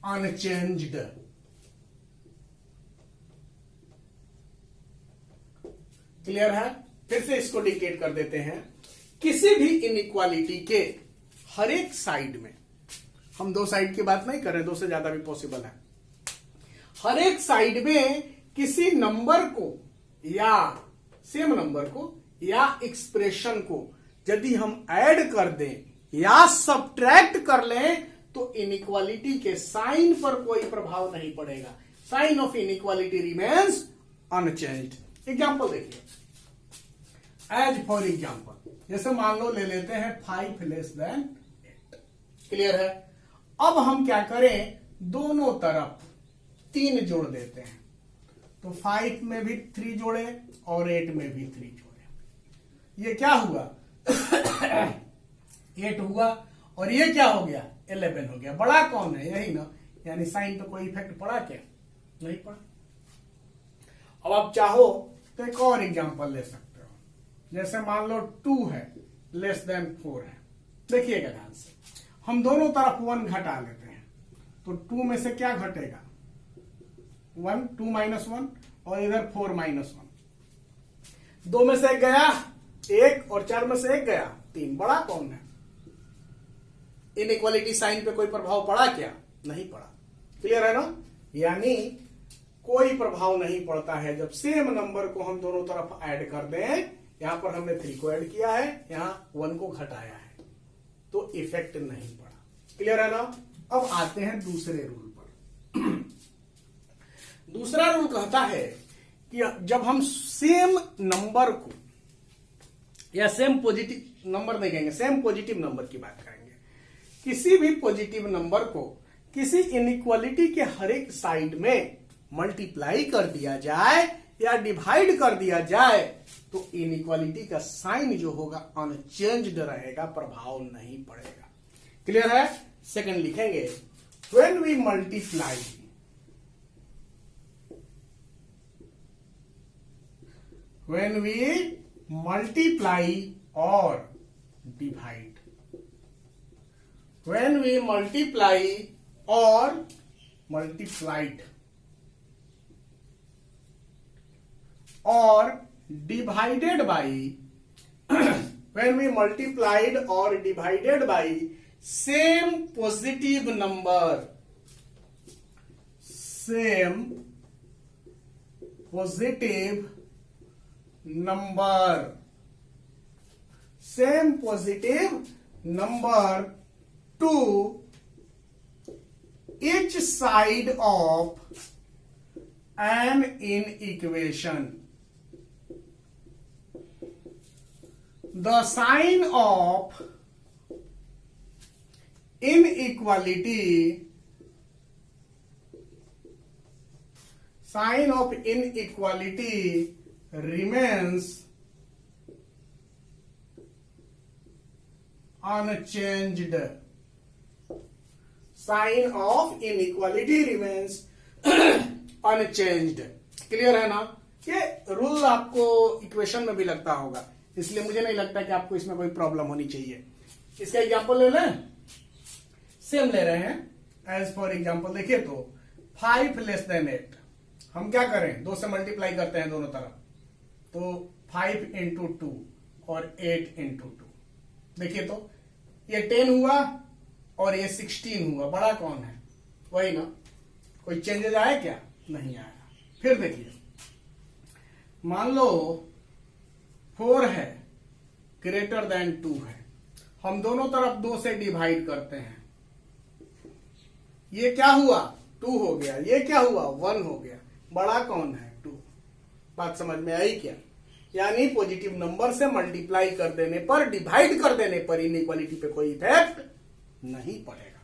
unchanged। Clear है? फिर से इसको डिकेट कर देते हैं। किसी भी इनइक्वालिटी के हर एक साइड में, हम दो साइड की बात नहीं कर रहे, दो से ज्यादा भी पॉसिबल है, हर एक साइड में किसी नंबर को या सेम नंबर को या एक्सप्रेशन को यदि हम ऐड कर दें या सब्ट्रैक्ट कर लें तो इनइक्वालिटी के साइन पर कोई प्रभाव नहीं पड़ेगा। Sign of inequality remains unchanged. Example देखिए, एज फॉर एग्जांपल, जैसे मान लो ले लेते हैं 5 लेस देन 8। क्लियर है? अब हम क्या करें, दोनों तरफ 3 जोड़ देते हैं, तो 5 में भी 3 जोड़े और 8 में भी 3 जोड़े। ये क्या हुआ 8 हुआ, और ये क्या हो गया 11 हो गया। बड़ा कौन है, यही ना, यानी साइन पे कोई इफेक्ट पड़ा क्या, नहीं पड़ा। अब आप चाहो तो एक और एग्जांपल ले सकते हो, जैसे मान लो 2 है लेस देन 4 है। देखिएगा ध्यान से, हम दोनों तरफ 1 घटा लेते हैं, तो 2 में से क्या घटेगा, 1, 2 माइनस 1, और इधर 4 माइनस 1। 2 में से 1 गया 1, और 4 में से 1 गया 3। बड़ा कौन है? इनइक्वालिटी साइन पे कोई प्रभाव पड़ा क्या, नहीं पड़ा। क्लियर है ना? यानी कोई प्रभाव नहीं पड़ता है जब सेम नंबर को हम दोनों तरफ ऐड कर दें। यहां पर हमने 3 को ऐड किया है, यहां 1 को घटाया है, तो इफेक्ट नहीं पड़ा। क्लियर है ना? अब आते हैं दूसरे रूल पर। दूसरा रूल कहता है कि जब हम सेम नंबर को, या सेम पॉजिटिव नंबर नहीं कहेंगे, सेम पॉजिटिव नंबर की बात करेंगे, किसी भी पॉजिटिव नंबर को किसी इनइक्वालिटी के हर एक साइड में मल्टीप्लाई कर दिया जाए या डिवाइड कर दिया जाए, तो इनइक्वालिटी का साइन जो होगा अनचेंज्ड रहेगा, प्रभाव नहीं पड़ेगा। क्लियर है? सेकंड लिखेंगे, when we multiply, when we multiply or divide, when we multiply or multiplied or divided by when we multiplied or divided by same positive number, same positive number, same positive number to each side of an inequation, the sign of inequality, sign of inequality remains unchanged. Sign of inequality remains unchanged. Clear है ना? ये rule आपको equation में भी लगता होगा। इसलिए मुझे नहीं लगता कि आपको इसमें कोई प्रॉब्लम होनी चाहिए। इसका एग्जाम्पल ले लें, सेम ले रहे हैं। एज फॉर एग्जाम्पल देखिए तो 5 लेस देन 8, हम क्या करें 2 से मल्टीप्लाई करते हैं दोनों तरफ, तो 5 इंटू 2 और 8 इंटू 2। देखिए तो ये 10 हुआ और ये 16 हुआ, बड़ा कौन है? वही ना, कोई चेंजेस आया क्या? नहीं आया। फिर देखिए मान लो 4 है ग्रेटर देन 2 है, हम दोनों तरफ 2 से डिवाइड करते हैं, ये क्या हुआ 2 हो गया, ये क्या हुआ 1 हो गया, बड़ा कौन है 2। बात समझ में आई क्या? यानी पॉजिटिव नंबर से मल्टीप्लाई कर देने पर, डिवाइड कर देने पर इनइक्वालिटी पे कोई इफेक्ट नहीं पड़ेगा।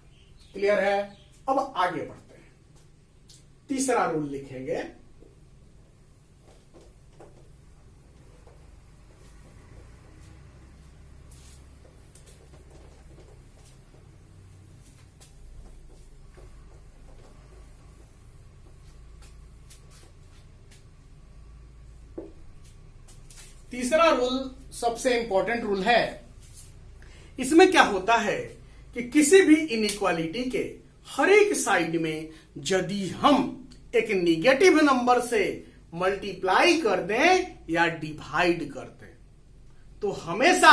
क्लियर है? अब आगे बढ़ते हैं, तीसरा रूल लिखेंगे। तीसरा रूल सबसे इंपॉर्टेंट रूल है। इसमें क्या होता है कि किसी भी इनइक्वालिटी के हर एक साइड में यदि हम एक निगेटिव नंबर से मल्टीप्लाई कर दें या डिवाइड कर दें तो हमेशा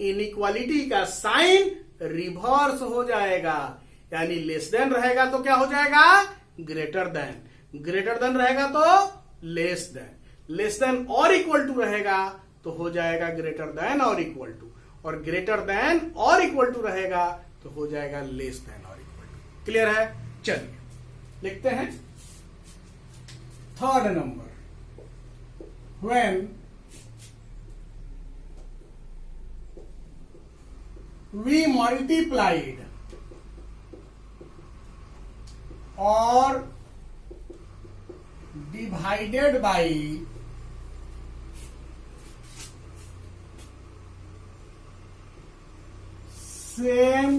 इनइक्वालिटी का साइन रिवर्स हो जाएगा। यानी लेस देन रहेगा तो क्या हो जाएगा? Greater then. ग्रेटर देन रहेगा तो लेस देन। लेस देन और इक्वल टू रहेगा तो हो जाएगा ग्रेटर देन और इक्वल टू, और ग्रेटर देन और इक्वल टू रहेगा तो हो जाएगा लेस देन और इक्वल टू। क्लियर है? चलिए लिखते हैं third number, when we multiplied और divided by same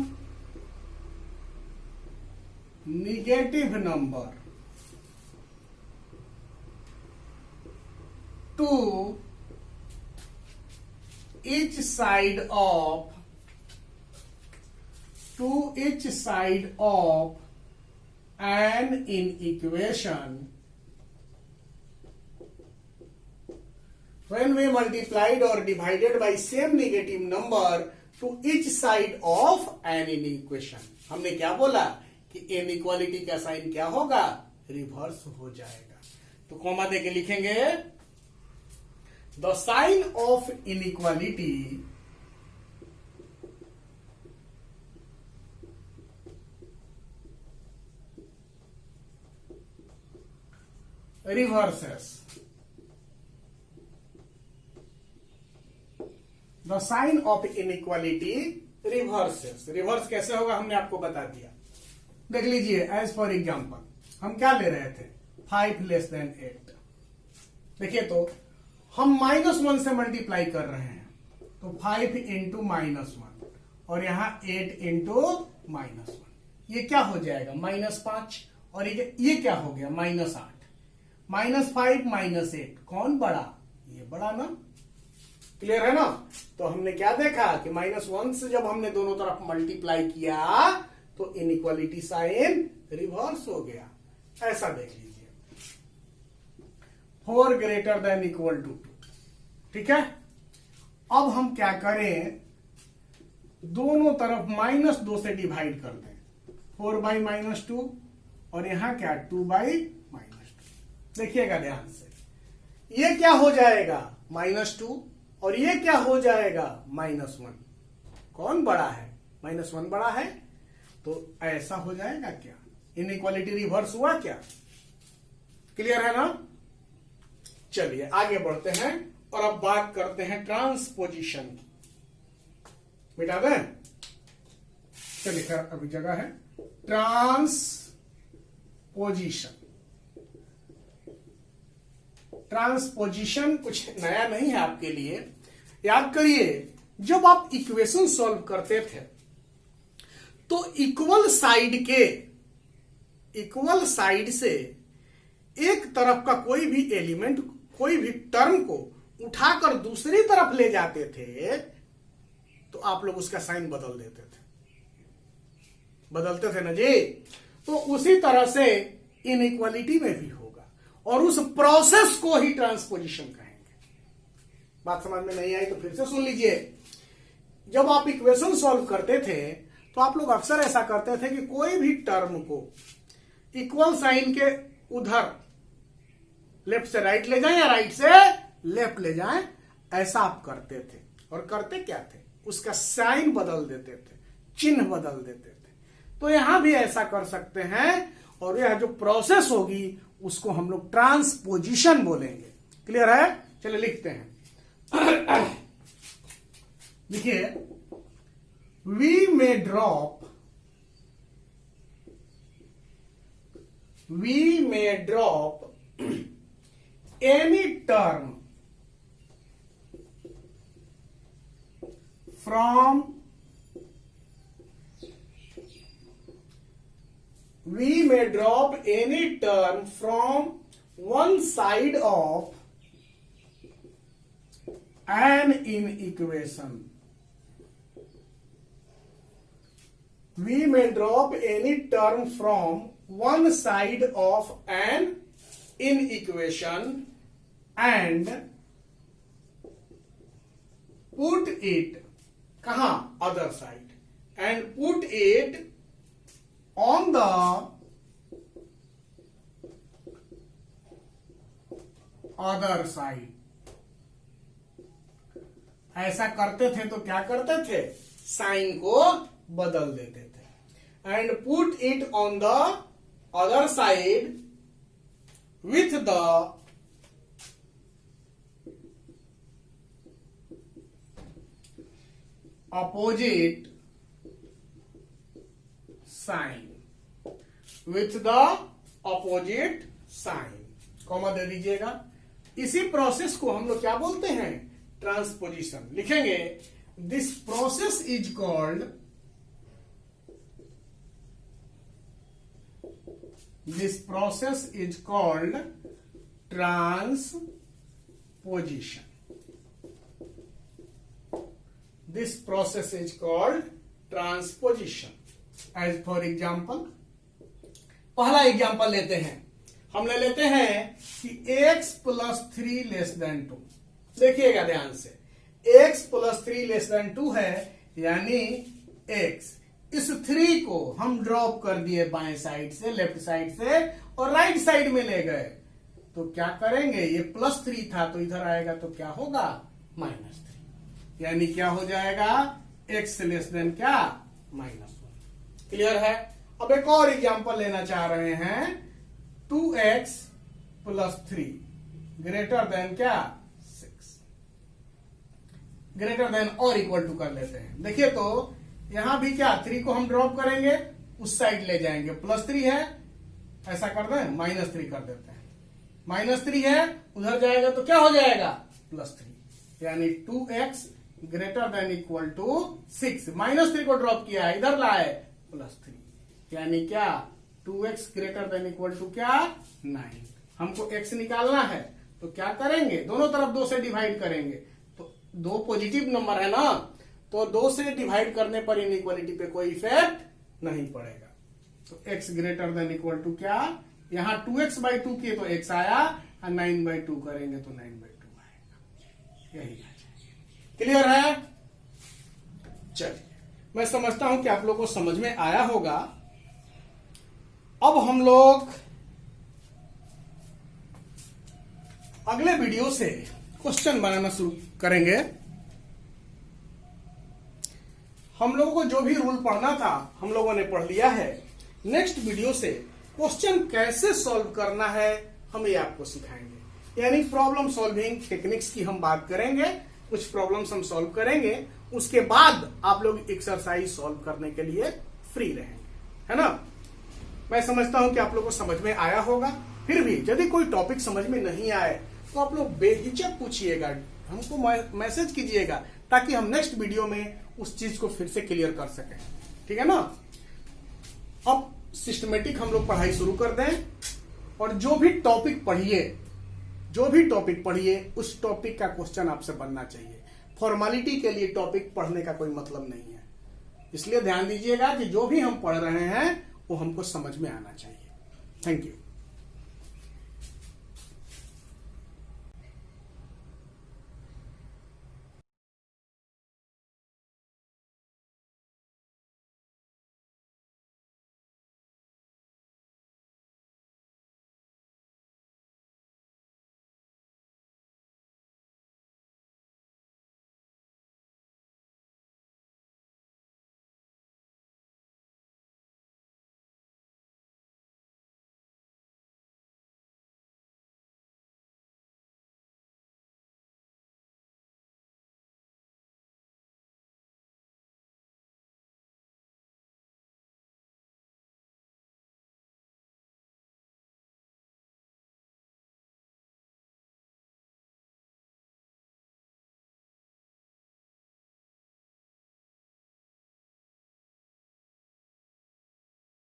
negative number to each side of an inequation, when we multiplied or divided by same negative number to each side of an inequation। हमने क्या बोला कि inequality का sign क्या होगा? Reverse हो जाएगा। तो कॉमा देके लिखेंगे the sign of inequality reverses. The sign of inequality reverses. Reverse कैसे होगा हमने आपको बता दिया। देख लीजिए एज फॉर एग्जाम्पल हम क्या ले रहे थे 5 लेस देन 8। देखिए तो हम -1 से मल्टीप्लाई कर रहे हैं तो 5 इंटू -1 और यहां 8 इंटू -1, ये क्या हो जाएगा -5, और ये क्या हो गया -8। -5 -8 कौन बड़ा? ये बड़ा ना। क्लियर है ना? तो हमने क्या देखा कि -1 से जब हमने दोनों तरफ मल्टीप्लाई किया तो इनइक्वालिटी साइन रिवर्स हो गया। ऐसा देख लीजिए 4 ग्रेटर देन इक्वल टू 2। ठीक है, अब हम क्या करें, दोनों तरफ -2 से डिवाइड कर दें, 4 बाई -2 और यहां क्या 2 बाई -2। देखिएगा ध्यान से, ये क्या हो जाएगा -2 और ये क्या हो जाएगा -1। कौन बड़ा है? -1 बड़ा है। तो ऐसा हो जाएगा क्या? इनइक्वालिटी रिवर्स हुआ क्या? क्लियर है ना? चलिए आगे बढ़ते हैं और अब बात करते हैं ट्रांसपोजिशन की। मिटा दें? चलिए खैर अभी जगह है। ट्रांसपोजिशन। ट्रांसपोजिशन कुछ नया नहीं है आपके लिए। याद करिए, जब आप इक्वेशन सॉल्व करते थे तो इक्वल साइड से एक तरफ का कोई भी एलिमेंट, कोई भी टर्म को उठाकर दूसरी तरफ ले जाते थे तो आप लोग उसका साइन बदल देते थे, बदलते थे ना जी। तो उसी तरह से इनइक्वालिटी में भी होगा और उस प्रोसेस को ही ट्रांसपोजिशन कहेंगे। बात समझ में नहीं आई तो फिर से सुन लीजिए। जब आप इक्वेशन सॉल्व करते थे तो आप लोग अक्सर ऐसा करते थे कि कोई भी टर्म को इक्वल साइन के उधर लेफ्ट से राइट ले जाएं या राइट से लेफ्ट ले जाएं, ऐसा आप करते थे। और करते क्या थे, उसका साइन बदल देते थे, चिन्ह बदल देते थे। तो यहां भी ऐसा कर सकते हैं और यह जो प्रोसेस होगी उसको हम लोग ट्रांसपोजिशन बोलेंगे। क्लियर है? चलिए लिखते हैं। देखिए, we may drop any term from one side of an inequation. We may drop any term from one side of an inequation and put it कहां? Other side, and put it on the other side. ऐसा करते थे तो क्या करते थे, sign को बदल देते थे। And put it on the other side with the opposite sign, with the opposite sign, comma दे दीजिएगा। इसी प्रोसेस को हम लोग क्या बोलते हैं, ट्रांसपोजिशन। लिखेंगे, this process is called, this process is called transposition. This process is called transposition. As for example, पहला एग्जाम्पल लेते हैं। हम ले लेते हैं कि x प्लस 3 लेस देन 2। देखिएगा ध्यान से, x प्लस 3 लेस देन 2 है, यानी x, इस 3 को हम ड्रॉप कर दिए बाएं साइड से, लेफ्ट साइड से, और राइट साइड में ले गए। तो क्या करेंगे, ये प्लस 3 था तो इधर आएगा तो क्या होगा, -3, यानी क्या हो जाएगा, x लेस देन क्या, -1। क्लियर है? अब एक और एग्जांपल लेना चाह रहे हैं, 2x प्लस 3 ग्रेटर देन क्या, 6, ग्रेटर देन और इक्वल टू कर लेते हैं। देखिए तो यहां भी क्या, 3 को हम ड्रॉप करेंगे, उस साइड ले जाएंगे, +3 है, ऐसा कर दें, -3 कर देते हैं। -3 है, उधर जाएगा तो क्या हो जाएगा, +3, यानी 2x greater than equal to 6। -3 को ड्रॉप किया, इधर लाए, +3, यानी क्या, 2x greater than equal to क्या, 9। हमको x निकालना है तो क्या करेंगे, दोनों तरफ 2 से डिवाइड करेंगे, तो 2 पॉजिटिव नंबर है ना, तो 2 से डिवाइड करने पर इनइक्वालिटी पे कोई इफेक्ट नहीं पड़ेगा। तो x greater than equal to क्या, यहां 2x/2 किए तो x आया, और 9/2 करेंगे तो 9/2 आएगा, यही आ जाएगा। क्लियर है? चलिए, मैं समझता हूं कि आप लोगों को समझ में आया होगा। अब हम लोग अगले वीडियो से क्वेश्चन बनाना शुरू करेंगे। हम लोगों को जो भी रूल पढ़ना था हम लोगों ने पढ़ लिया है। नेक्स्ट वीडियो से क्वेश्चन कैसे सॉल्व करना है हम ये आपको सिखाएंगे, यानी प्रॉब्लम सॉल्विंग टेक्निक्स की हम बात करेंगे। कुछ प्रॉब्लम्स हम सॉल्व करेंगे, उसके बाद आप लोग एक्सरसाइज सॉल्व करने के लिए फ्री रहेंगे, है ना। मैं समझता हूं कि आप लोग को समझ में आया होगा। फिर भी यदि कोई टॉपिक समझ में नहीं आए तो आप लोग बेहिचक पूछिएगा, हमको मैसेज कीजिएगा, ताकि हम नेक्स्ट वीडियो में उस चीज को फिर से क्लियर कर सकें। ठीक है ना। अब सिस्टमेटिक हम लोग पढ़ाई शुरू कर दें, और जो भी टॉपिक पढ़िए जो भी टॉपिक पढ़िए उस टॉपिक का क्वेश्चन आपसे बनना चाहिए। फॉर्मेलिटी के लिए टॉपिक पढ़ने का कोई मतलब नहीं है। इसलिए ध्यान दीजिएगा कि जो भी हम पढ़ रहे हैं वो हमको समझ में आना चाहिए। Thank you.